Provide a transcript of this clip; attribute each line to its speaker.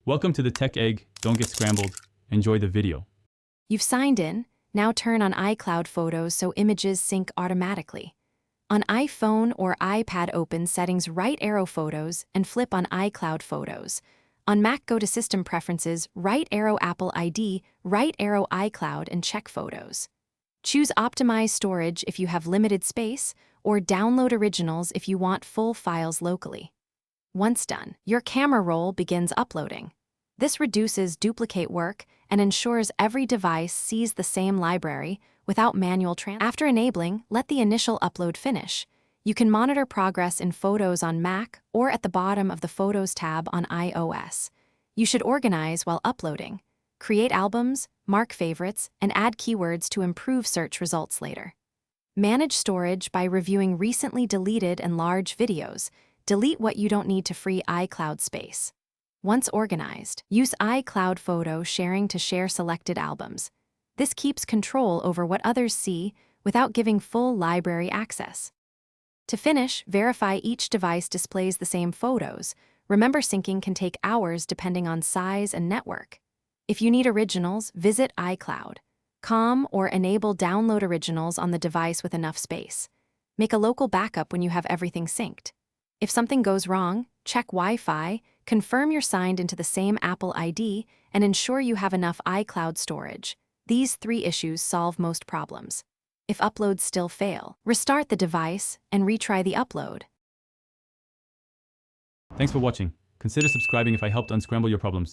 Speaker 1: Welcome to the Tech Egg. Don't get scrambled. Enjoy the video.
Speaker 2: You've signed in. Now turn on iCloud Photos so images sync automatically. On iPhone or iPad, open Settings, right arrow Photos, and flip on iCloud Photos. On Mac, go to System Preferences, right arrow Apple ID, right arrow iCloud, and check Photos. Choose Optimize Storage if you have limited space, or Download Originals if you want full files locally. Once done, your camera roll begins uploading. This reduces duplicate work and ensures every device sees the same library without manual transfer. After enabling, let the initial upload finish. You can monitor progress in Photos on Mac or at the bottom of the Photos tab on iOS. You should organize while uploading. Create albums, mark favorites, and add keywords to improve search results later. Manage storage by reviewing recently deleted and large videos. Delete what you don't need to free iCloud space. Once organized, use iCloud Photo Sharing to share selected albums. This keeps control over what others see without giving full library access. To finish, verify each device displays the same photos. Remember, syncing can take hours depending on size and network. If you need originals, visit iCloud.com or enable Download Originals on the device with enough space. Make a local backup when you have everything synced. If something goes wrong, check Wi-Fi, confirm you're signed into the same Apple ID, and ensure you have enough iCloud storage. These 3 issues solve most problems. If uploads still fail, restart the device and retry the upload.
Speaker 1: Thanks for watching. Consider subscribing if I helped unscramble your problems.